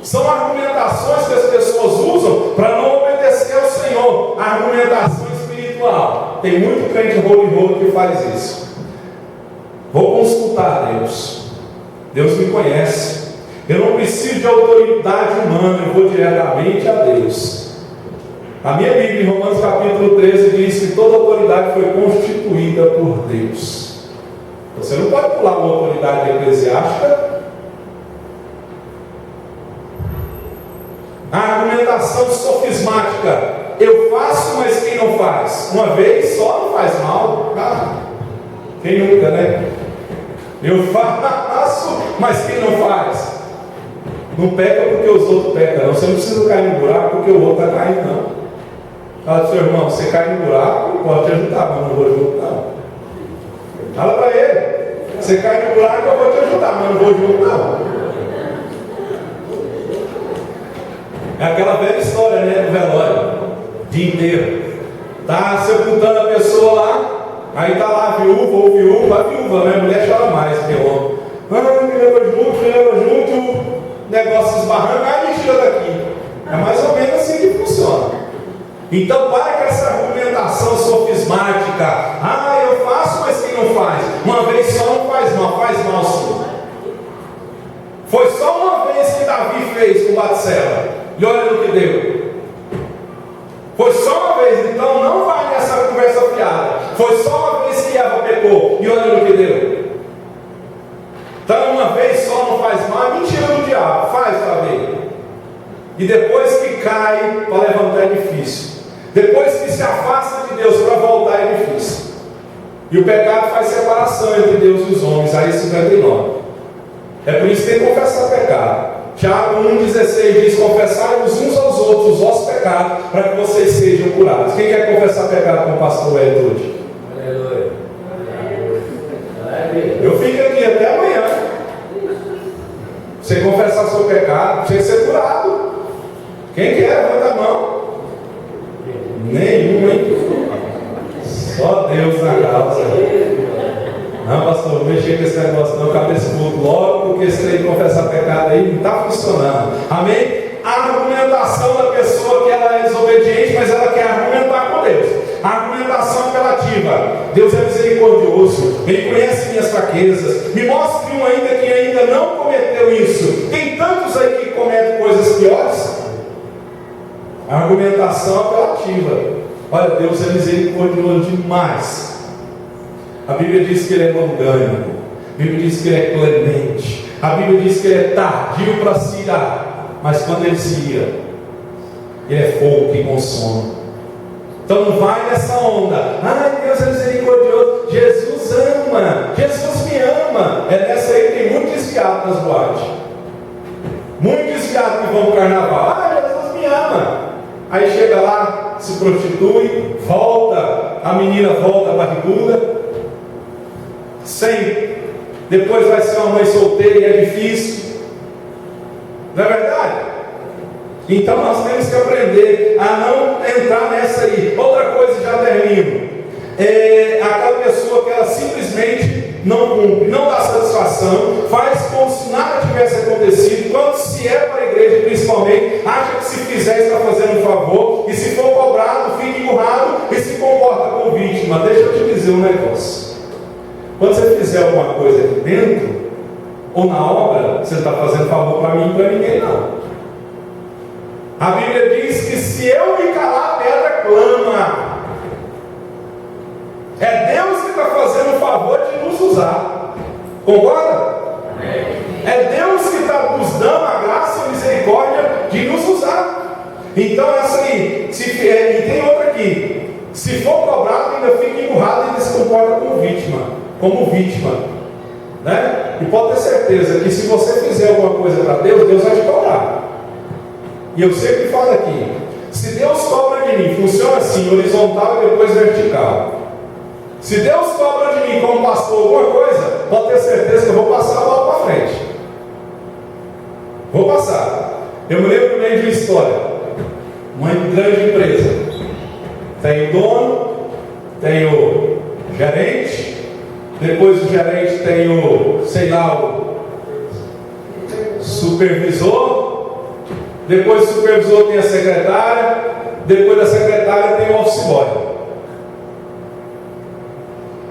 São argumentações que as pessoas usam para não obedecer ao Senhor. A argumentação espiritual. Tem muito crente rolo que faz isso. Vou consultar a Deus. Deus me conhece. Eu não preciso de autoridade humana, eu vou diretamente a Deus. A minha Bíblia, em Romanos capítulo 13, diz que toda autoridade foi constituída por Deus. Você não pode pular uma autoridade eclesiástica. A argumentação sofismática: eu faço, mas quem não faz? Uma vez só não faz mal. Quem nunca, né? Eu faço, mas quem não faz? Não peca porque os outros pecam, não. Você não precisa cair no buraco porque o outro está caindo, não. Fala para o seu irmão: você cai no buraco, pode te ajudar, mas não vou junto, não. Fala para ele: você cai no buraco, eu vou te ajudar, mas não vou junto, não. É aquela velha história, né, do velório, dia inteiro. Tá sepultando a pessoa lá, aí tá lá a viúva ou viúva, né? A mulher chora mais que o homem. Me leva junto, o negócio esbarrando, me tira daqui. É mais ou menos assim que funciona. Então, para com essa argumentação sofismática: eu faço, mas quem não faz? Uma vez só não faz mal sim. Foi só uma vez que Davi fez com Batseba. E olha no que deu. Foi só uma vez, então não vai nessa conversa fiada. Foi só uma vez que Eva pecou. E olha no que deu. Então uma vez só não faz mal. Mentira do diabo, faz para ver. E depois que cai, para levantar é difícil. Depois que se afasta de Deus, para voltar é difícil. E o pecado faz separação entre Deus e os homens. Aí 59. É por isso que tem que confessar pecado. Tiago 1,16 diz: confessai-vos uns aos outros os vossos pecados, para que vocês sejam curados. Quem quer confessar pecado com o pastor Hélio hoje? Aleluia. Eu fico aqui até amanhã. Você confessar seu pecado, você ser curado. Quem quer, levanta a mão. Nenhum, hein? Só Deus na causa. Não, pastor, não mexer com esse negócio não, cabeça culto logo, porque esse trem de confessar pecado aí não está funcionando. Amém? A argumentação da pessoa que ela é desobediente, mas ela quer argumentar com Deus. A argumentação apelativa: Deus é misericordioso, Ele conhece minhas fraquezas, me mostre um ainda que ainda não cometeu isso. Tem tantos aí que cometem coisas piores. A argumentação apelativa: olha, Deus é misericordioso demais. A Bíblia diz que Ele é longânimo. A Bíblia diz que Ele é clemente. A Bíblia diz que Ele é tardio para se irar, mas quando Ele se ira, Ele é fogo que consome. Então não vai nessa onda: Deus é misericordioso, Jesus ama, Jesus me ama. É nessa aí que tem muito desviado nas boates. Muito desviado que vão para o carnaval: Jesus me ama. Aí chega lá, se prostitui, volta, a menina volta barriguda. Sempre. Depois vai ser uma mãe solteira e é difícil. Não é verdade? Então nós temos que aprender a não entrar nessa aí. Outra coisa, já termino. Aquela pessoa que ela simplesmente não cumpre, não dá satisfação, faz como se nada tivesse acontecido. Quando se é para a igreja principalmente, acha que se fizer está fazendo um favor, e se for cobrado, fica emburrado e se comporta como vítima. Deixa eu te dizer um negócio: quando você fizer alguma coisa aqui dentro, ou na obra, você não está fazendo favor para mim e para ninguém, não. A Bíblia diz que se eu me calar, a pedra clama. É Deus que está fazendo o favor de nos usar. Concorda? É Deus que está nos dando a graça e a misericórdia de nos usar. Então essa aí, e tem outra aqui: se for cobrado, ainda fica emburrado e ainda se comporta como vítima, né? E pode ter certeza que se você fizer alguma coisa para Deus, Deus vai te cobrar. E eu sempre falo aqui: se Deus cobra de de mim, funciona assim, horizontal e depois vertical. Se Deus cobra de mim como pastor alguma coisa, pode ter certeza que eu vou passar a bola para frente. Vou passar. Eu me lembro meio de uma história. Uma grande empresa. Tem o dono, tem o gerente, depois do gerente tem o, sei lá, o supervisor, depois do supervisor tem a secretária, depois da secretária tem o office boy.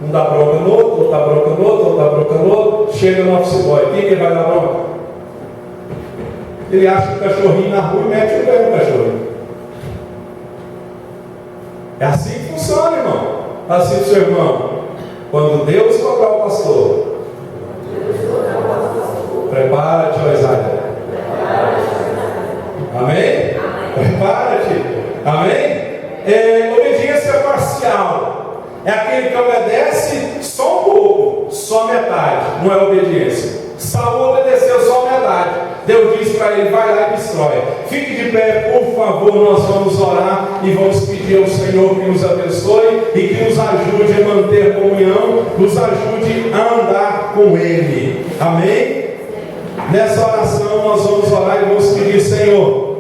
Um dá bronca no outro, outro dá bronca no outro, outro dá bronca no outro, chega no office boy, quem que vai dar bronca? Ele acha que o cachorrinho na rua e mete o pé no cachorrinho. É assim que funciona, irmão. Assim, seu irmão, quando Deus cobrar o pastor, prepara-te, ó Isaías. Amém? Prepara-te. Amém? Obediência parcial é aquele que obedece só um pouco, só metade. Não é obediência. Saul obedeceu só metade. Deus disse para ele: vai lá e destrói. Fique de pé, por favor. Nós vamos orar e vamos pedir ao Senhor que nos abençoe e que nos ajude a manter comunhão, nos ajude a andar com Ele. Amém? Nessa oração nós vamos orar e vamos pedir: Senhor,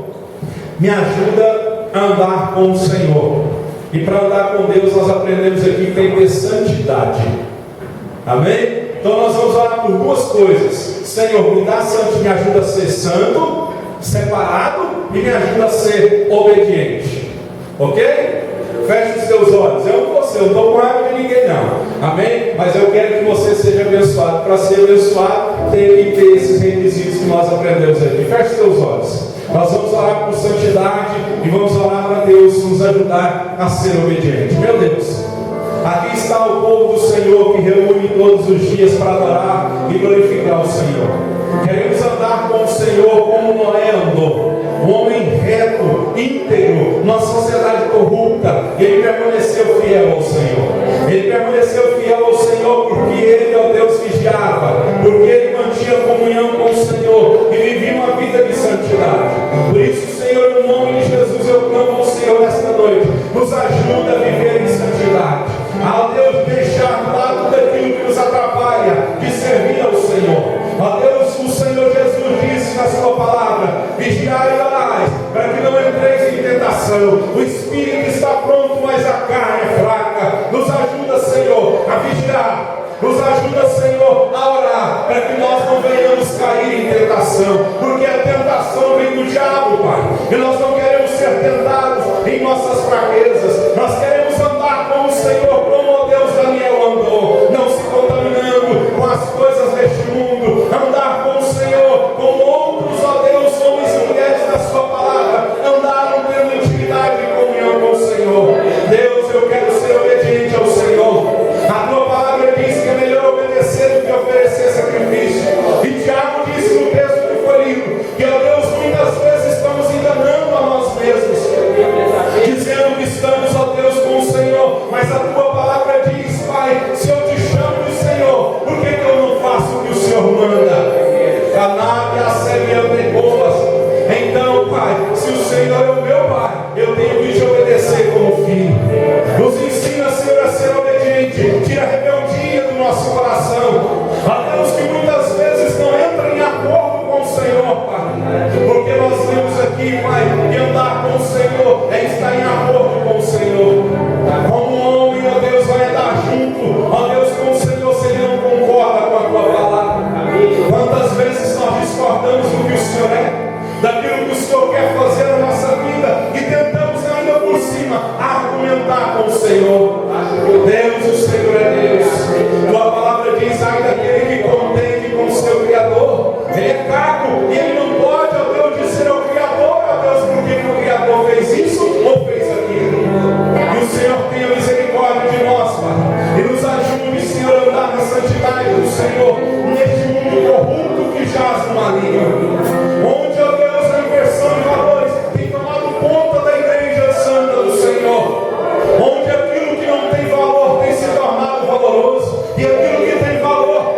me ajuda a andar com o Senhor. E para andar com Deus nós aprendemos aqui que tem que ter santidade. Amém? Então nós vamos orar por duas coisas. Senhor, me dá santo, me ajuda a ser santo, separado, e me ajuda a ser obediente. Ok? Feche os seus olhos. Eu não estou com raiva de ninguém não. Amém? Mas eu quero que você seja abençoado. Para ser abençoado, tem que ter esses requisitos que nós aprendemos aqui. Feche os seus olhos. Nós vamos orar por santidade e vamos orar para Deus nos ajudar a ser obediente. Meu Deus, aqui está o povo do Senhor que reúne todos os dias para adorar e glorificar o Senhor. Queremos andar com o Senhor como Noé andou, um homem reto, íntegro, numa sociedade corrupta. Ele permaneceu fiel ao Senhor. Ele permaneceu fiel ao Senhor porque Ele, ó Deus, vigiava, porque Ele mantinha comunhão com o Senhor e vivia uma vida de santidade. Por isso, Senhor, no nome de Jesus, eu clamo ao Senhor nesta noite: nos ajuda a viver em santidade. Ó Deus, deixar de lado tudo aquilo que nos atrapalha de servir ao Senhor. Ó Deus, o Senhor Jesus disse na sua palavra: vigiai e orai, para que não entreis em tentação. O espírito está pronto, mas a carne é fraca. Nos ajuda, Senhor, a vigiar. Nos ajuda, Senhor, a orar, para que nós não venhamos cair em tentação, porque a tentação vem do diabo, Pai. E nós não queremos ser tentados em nossas fraquezas. Nós queremos andar com o Senhor, como o Deus Daniel andou, não se contaminando com as coisas deste mundo. Andar com o Senhor, como outros, ó Deus, homens e mulheres da sua palavra andaram tendo intimidade e comunhão com o Senhor. Deus, eu quero ser obediente ao Senhor. A tua palavra diz que é melhor obedecer do que oferecer sacrifício. E Tiago disse no texto que foi lido que, ó Deus, muitas vezes estamos enganando a nós mesmos, dizendo que estamos, ó Deus, com o Senhor, mas a tua palavra diz: Pai, se eu te chamo de Senhor, por que eu não faço o que o Senhor manda? Então, Pai, se o Senhor é o meu Pai, eu tenho que te obedecer como filho. Nos ensina, Senhor, a ser obediente. Tira a rebeldia do nosso coração. A Deus, que muitas vezes não entra em acordo com o Senhor, Pai, porque nós temos aqui, Pai, que andar com o Senhor é estar em acordo com o Senhor. Como um homem, ó Deus, vai andar junto, ó Deus, com o Senhor, se ele não concorda com a tua palavra. Quantas vezes nós discordamos do que o Senhor é, daquilo que o Senhor quer fazer na nossa vida, e tentamos ainda por cima argumentar com o Senhor. Deus, o Senhor é Deus. Tua palavra diz: ainda aquele que contende com o seu Criador, ele é fraco e ele não pode, ó Deus, dizer ao Criador, ó Deus, porque o Criador fez isso ou fez aquilo. E o Senhor tenha misericórdia de nós, Pai, e nos ajude, Senhor, a andar na santidade do Senhor, neste mundo corrupto que jaz no maligno, onde, ó Deus, a inversão de valores tem tomado conta da igreja santa do Senhor, onde aquilo que não tem valor tem se tornado valoroso, e aquilo que tem valor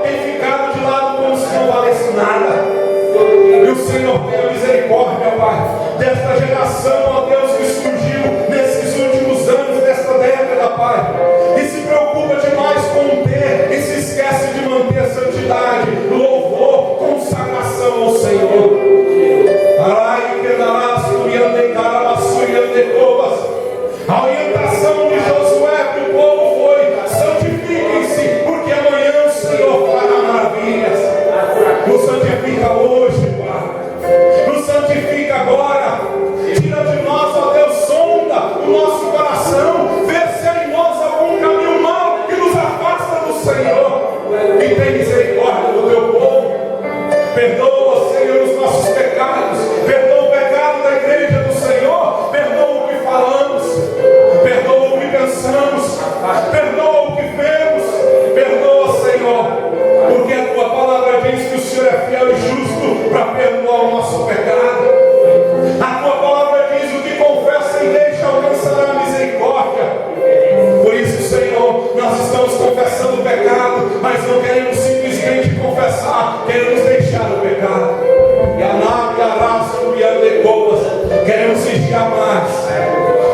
Perdoa, Senhor, os nossos pecados. Perdoa o pecado da igreja do Senhor. Perdoa o que falamos. Perdoa o que pensamos. Perdoa o que vemos. Perdoa, Senhor, porque a tua palavra diz que o Senhor é fiel e justo para perdoar o nosso pecado. A tua palavra diz: o que confessa e deixa alcançará a misericórdia. Por isso, Senhor, nós estamos confessando o pecado, mas não queremos simplesmente confessar, queremos deixar o pecado. E a nave, a raça, e a legoas, queremos vigiar mais,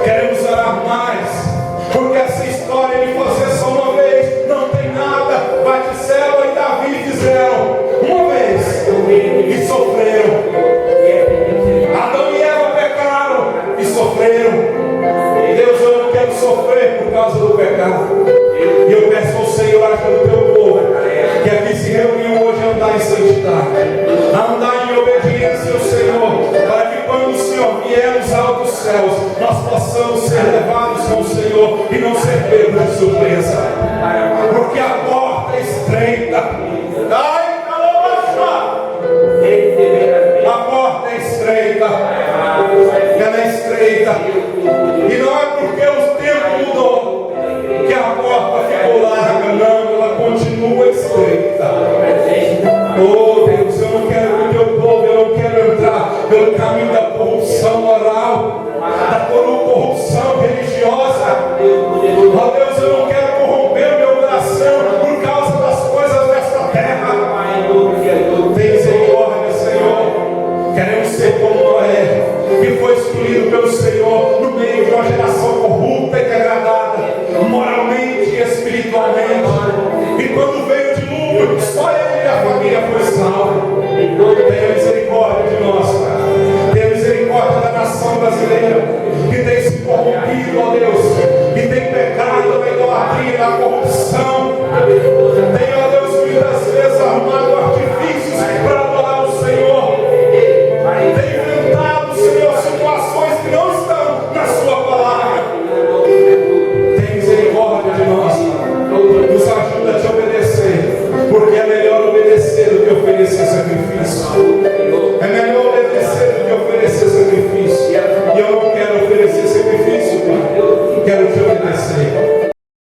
queremos orar mais, porque essa história de fazer só uma vez não tem nada. Batseba e Davi fizeram uma vez e sofreram. Adão e Eva pecaram e sofreram. Deus, eu não quero sofrer por causa do pecado. E eu peço ao Senhor, ajuda o teu povo que aqui se reuniu hoje a andar em santidade, a andar em obediência ao Senhor, para que quando o Senhor vier nos altos céus, nós possamos ser levados com o Senhor e não ser pegos de surpresa. Porque a porta é estreita. A porta é estreita. Ela é estreita. E não é porque o tempo mudou que a porta ficou larga. Não, ela continua estreita. Oh Deus, eu não quero que o teu povo, eu não quero entrar pelo caminho da corrupção moral, da corrupção religiosa. Oh Deus, eu não quero corromper o meu coração por causa das coisas desta terra. Tem misericórdia, Senhor. Queremos ser como Noé, que foi escolhido pelo Senhor no meio de uma geração corrupta e degradada, moralmente e espiritualmente. E quando veio o dilúvio, só ele e a família foi salvo.